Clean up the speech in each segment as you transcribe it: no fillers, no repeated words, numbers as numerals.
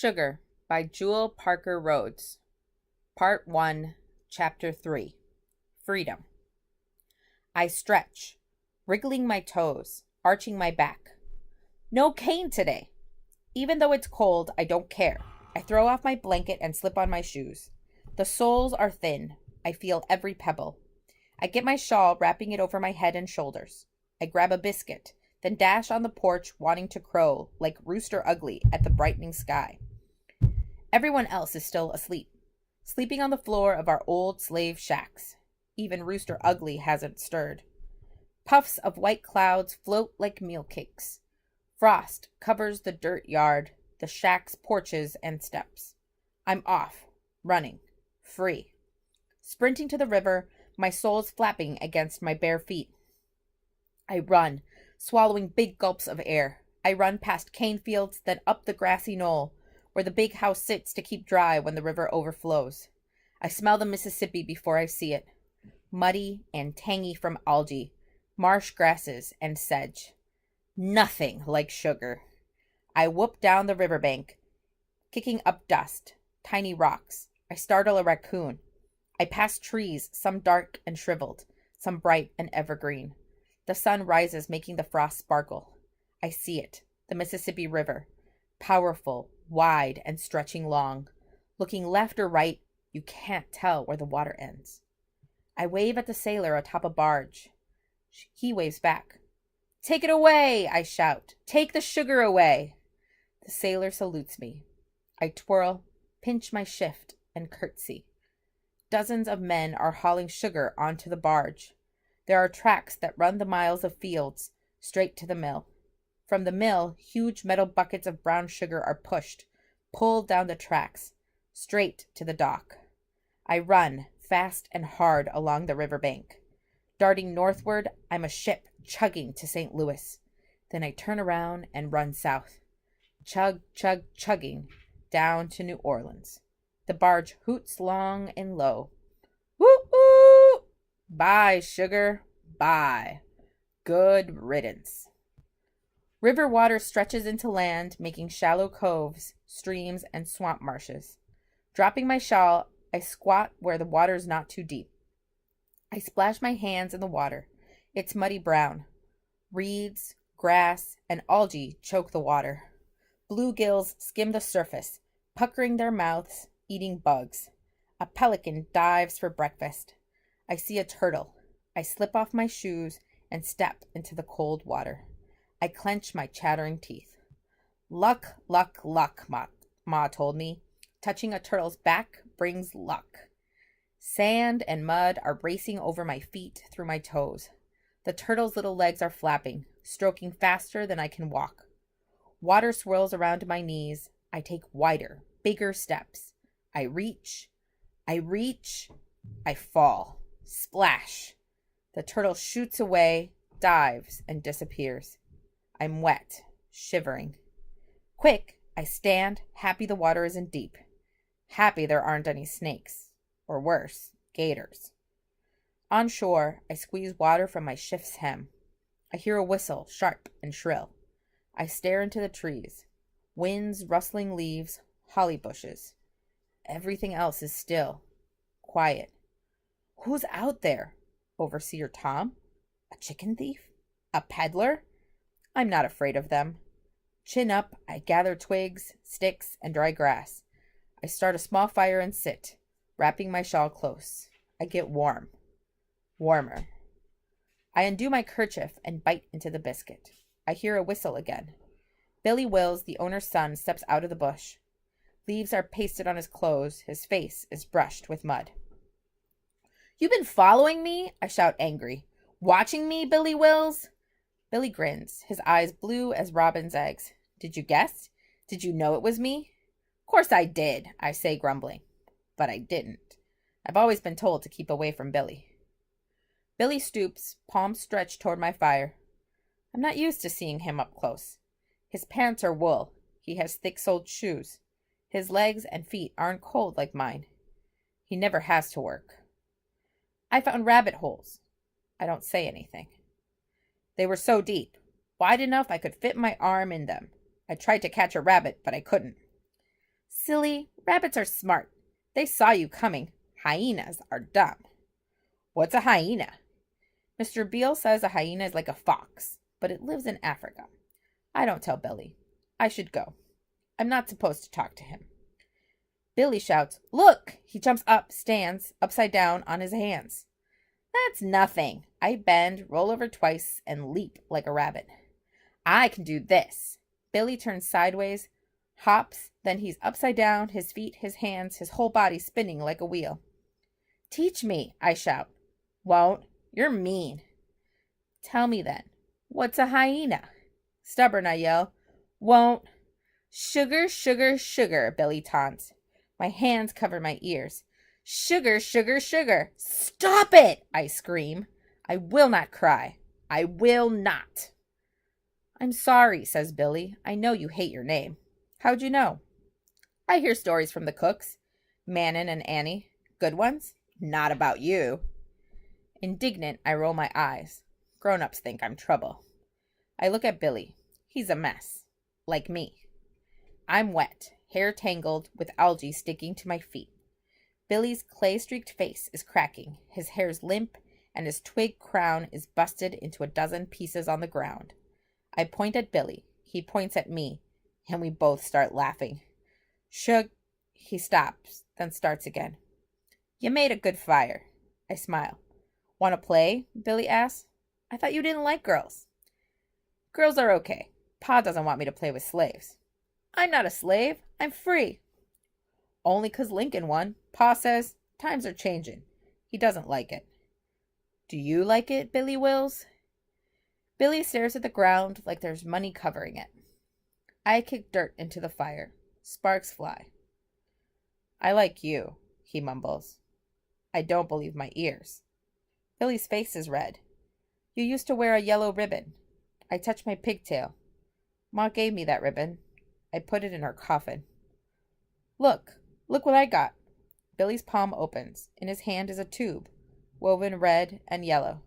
Sugar by Jewell Parker Rhodes. Part 1, Chapter 3. Freedom. I stretch, wriggling my toes, arching my back. No cane today. Even though it's cold, I don't care. I throw off my blanket and slip on my shoes. The soles are thin. I feel every pebble. I get my shawl, wrapping it over my head and shoulders. I grab a biscuit, then dash on the porch, wanting to crow like Rooster Ugly at the brightening sky. Everyone else is still asleep, sleeping on the floor of our old slave shacks. Even Rooster Ugly hasn't stirred. Puffs of white clouds float like meal cakes. Frost covers the dirt yard, the shack's porches and steps. I'm off, running, free. Sprinting to the river, my soles flapping against my bare feet. I run, swallowing big gulps of air. I run past cane fields, then up the grassy knoll, where the big house sits to keep dry when the river overflows. I smell the Mississippi before I see it, muddy and tangy from algae, marsh grasses, and sedge. Nothing like sugar. I whoop down the riverbank, kicking up dust, tiny rocks. I startle a raccoon. I pass trees, some dark and shriveled, some bright and evergreen. The sun rises, making the frost sparkle. I see it, the Mississippi River, powerful, wide, and stretching long. Looking left or right, you can't tell where the water ends. I wave at the sailor atop a barge. He waves back. "Take it away," I shout. "Take the sugar away." The sailor salutes me. I twirl, pinch my shift, and curtsy. Dozens of men are hauling sugar onto the barge. There are tracks that run the miles of fields straight to the mill. From the mill, huge metal buckets of brown sugar are pulled down the tracks, straight to the dock. I run, fast and hard, along the riverbank. Darting northward, I'm a ship chugging to St. Louis. Then I turn around and run south. Chug, chug, chugging, down to New Orleans. The barge hoots long and low. Woo-hoo! Bye, sugar, bye. Good riddance. River water stretches into land, making shallow coves, streams, and swamp marshes. Dropping my shawl, I squat where the water's not too deep. I splash my hands in the water. It's muddy brown. Reeds, grass, and algae choke the water. Bluegills skim the surface, puckering their mouths, eating bugs. A pelican dives for breakfast. I see a turtle. I slip off my shoes and step into the cold water. I clench my chattering teeth. Luck, luck, luck, Ma told me. Touching a turtle's back brings luck. Sand and mud are racing over my feet, through my toes. The turtle's little legs are flapping, stroking faster than I can walk. Water swirls around my knees. I take wider, bigger steps. I reach, I fall. Splash! The turtle shoots away, dives, and disappears. I'm wet, shivering. Quick, I stand, happy the water isn't deep. Happy there aren't any snakes. Or worse, gators. On shore, I squeeze water from my shift's hem. I hear a whistle, sharp and shrill. I stare into the trees. Winds, rustling leaves, holly bushes. Everything else is still, quiet. Who's out there? Overseer Tom? A chicken thief? A peddler? I'm not afraid of them. Chin up, I gather twigs, sticks, and dry grass. I start a small fire and sit, wrapping my shawl close. I get warm. Warmer. I undo my kerchief and bite into the biscuit. I hear a whistle again. Billy Wills, the owner's son, steps out of the bush. Leaves are pasted on his clothes. His face is brushed with mud. "You been following me?" I shout, angry. "Watching me, Billy Wills?" Billy grins, his eyes blue as robin's eggs. "Did you guess? Did you know it was me?" "Course I did," I say, grumbling. But I didn't. I've always been told to keep away from Billy. Billy stoops, palms stretched toward my fire. I'm not used to seeing him up close. His pants are wool. He has thick-soled shoes. His legs and feet aren't cold like mine. He never has to work. I found rabbit holes. I don't say anything. They were so deep, wide enough I could fit my arm in them. I tried to catch a rabbit, but I couldn't. Silly, rabbits are smart. They saw you coming. Hyenas are dumb. What's a hyena? Mr. Beale says a hyena is like a fox, but it lives in Africa. I don't tell Billy. I should go. I'm not supposed to talk to him. Billy shouts, "Look!" He jumps up, stands, upside down on his hands. That's nothing. I bend, roll over twice, and leap like a rabbit. I can do this. Billy turns sideways, hops, then he's upside down, his feet, his hands, his whole body spinning like a wheel. Teach me, I shout. Won't. You're mean. Tell me then, what's a hyena? Stubborn, I yell. Won't. Sugar, sugar, sugar, Billy taunts. My hands cover my ears. Sugar, sugar, sugar. Stop it, I scream. I will not cry. I will not. I'm sorry, says Billy. I know you hate your name. How'd you know? I hear stories from the cooks, Manon and Annie. Good ones? Not about you. Indignant, I roll my eyes. Grown-ups think I'm trouble. I look at Billy. He's a mess. Like me. I'm wet, hair tangled, with algae sticking to my feet. Billy's clay-streaked face is cracking, his hair's limp, and his twig crown is busted into a dozen pieces on the ground. I point at Billy. He points at me, and we both start laughing. He stops, then starts again. You made a good fire. I smile. Want to play? Billy asks. I thought you didn't like girls. Girls are okay. Pa doesn't want me to play with slaves. I'm not a slave. I'm free. Only 'cause Lincoln won. Pa says times are changing. He doesn't like it. Do you like it, Billy Wills? Billy stares at the ground like there's money covering it. I kick dirt into the fire. Sparks fly. I like you, he mumbles. I don't believe my ears. Billy's face is red. You used to wear a yellow ribbon. I touch my pigtail. Ma gave me that ribbon. I put it in her coffin. Look what I got. Billy's palm opens. In his hand is a tube, woven red and yellow.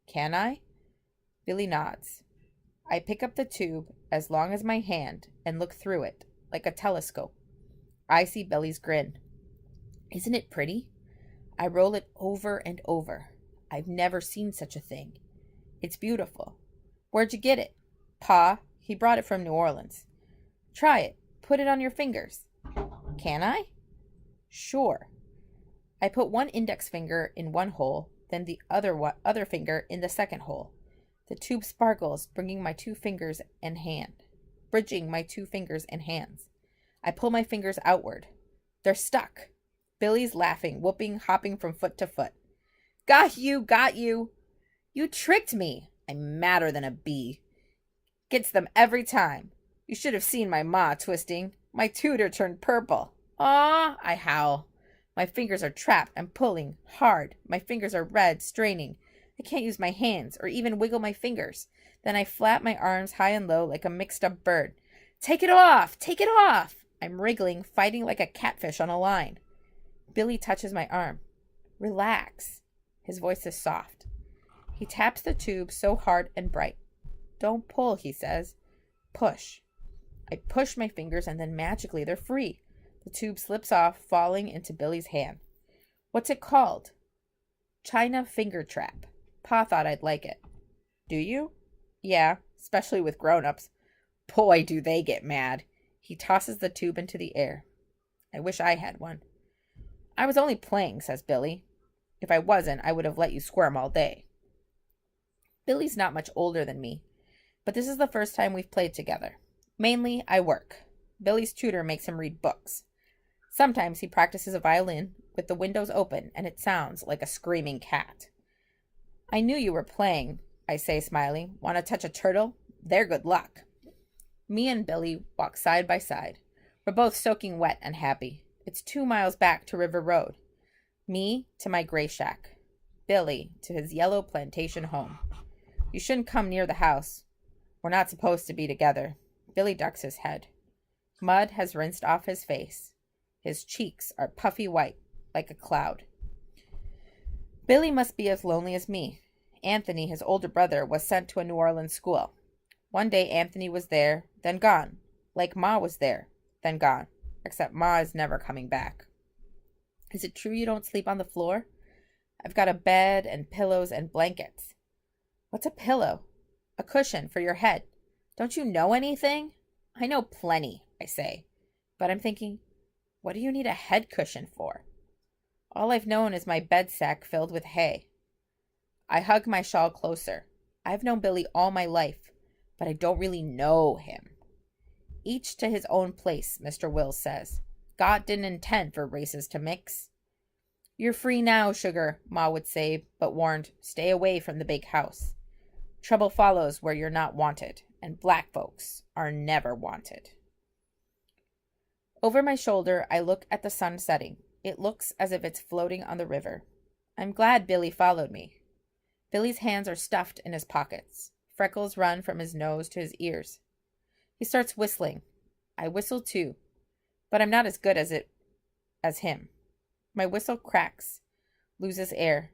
Can I? Billy nods. I pick up the tube as long as my hand and look through it, like a telescope. I see Billy's grin. Isn't it pretty? I roll it over and over. I've never seen such a thing. It's beautiful. Where'd you get it? Pa, he brought it from New Orleans. Try it. Put it on your fingers. Can I? Sure. I put one index finger in one hole, then the other finger in the second hole. The tube sparkles, bringing my two fingers and bridging my two fingers and hands. I pull my fingers outward. They're stuck. Billy's laughing, whooping, hopping from foot to foot. Got you, got you. You tricked me. I'm madder than a bee. Gets them every time. You should have seen my ma twisting. My tutor turned purple. Ah, I howl. My fingers are trapped. I'm pulling hard. My fingers are red, straining. I can't use my hands or even wiggle my fingers. Then I flap my arms high and low like a mixed-up bird. Take it off! Take it off! I'm wriggling, fighting like a catfish on a line. Billy touches my arm. Relax. His voice is soft. He taps the tube so hard and bright. Don't pull, he says. Push. I push my fingers and then magically they're free. The tube slips off, falling into Billy's hand. What's it called? China finger trap. Pa thought I'd like it. Do you? Yeah, especially with grown-ups. Boy, do they get mad. He tosses the tube into the air. I wish I had one. I was only playing, says Billy. If I wasn't, I would have let you squirm all day. Billy's not much older than me, but this is the first time we've played together. Mainly, I work. Billy's tutor makes him read books. Sometimes he practices a violin with the windows open, and it sounds like a screaming cat. I knew you were playing, I say, smiling. Want to touch a turtle? They're good luck. Me and Billy walk side by side. We're both soaking wet and happy. It's 2 miles back to River Road. Me to my gray shack. Billy to his yellow plantation home. You shouldn't come near the house. We're not supposed to be together. Billy ducks his head. Mud has rinsed off his face. His cheeks are puffy white, like a cloud. Billy must be as lonely as me. Anthony, his older brother, was sent to a New Orleans school. One day Anthony was there, then gone. Like Ma was there, then gone. except Ma is never coming back. Is it true you don't sleep on the floor? I've got a bed and pillows and blankets. What's a pillow? A cushion for your head. Don't you know anything? I know plenty, I say. But I'm thinking, what do you need a head cushion for? All I've known is my bed sack filled with hay. I hug my shawl closer. I've known Billy all my life, but I don't really know him. Each to his own place, Mr. Wills says. God didn't intend for races to mix. You're free now, sugar, Ma would say, but warned, stay away from the big house. Trouble follows where you're not wanted, and black folks are never wanted. Over my shoulder, I look at the sun setting. It looks as if it's floating on the river. I'm glad Billy followed me. Billy's hands are stuffed in his pockets. Freckles run from his nose to his ears. He starts whistling. I whistle too, but I'm not as good as him. My whistle cracks, loses air.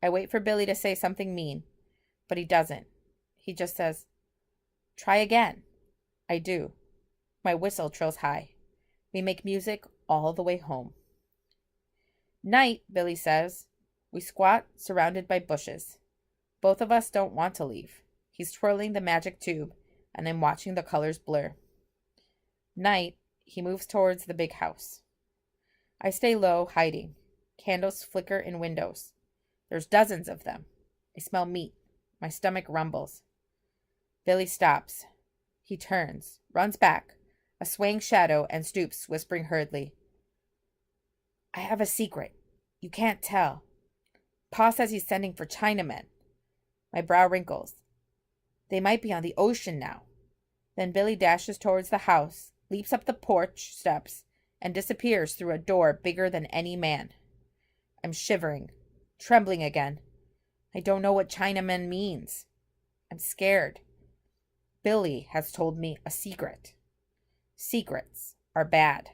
I wait for Billy to say something mean, but he doesn't. He just says, try again. I do. My whistle trills high. We make music all the way home. Night, Billy says. We squat, surrounded by bushes. Both of us don't want to leave. He's twirling the magic tube, and I'm watching the colors blur. Night, he moves towards the big house. I stay low, hiding. Candles flicker in windows. There's dozens of them. I smell meat. My stomach rumbles. Billy stops. He turns, runs back, a swaying shadow, and stoops, whispering hurriedly. I have a secret. You can't tell. Pa says he's sending for Chinamen. My brow wrinkles. They might be on the ocean now. Then Billy dashes towards the house, leaps up the porch steps, and disappears through a door bigger than any man. I'm shivering, trembling again. I don't know what Chinaman means. I'm scared. Billy has told me a secret. Secrets are bad.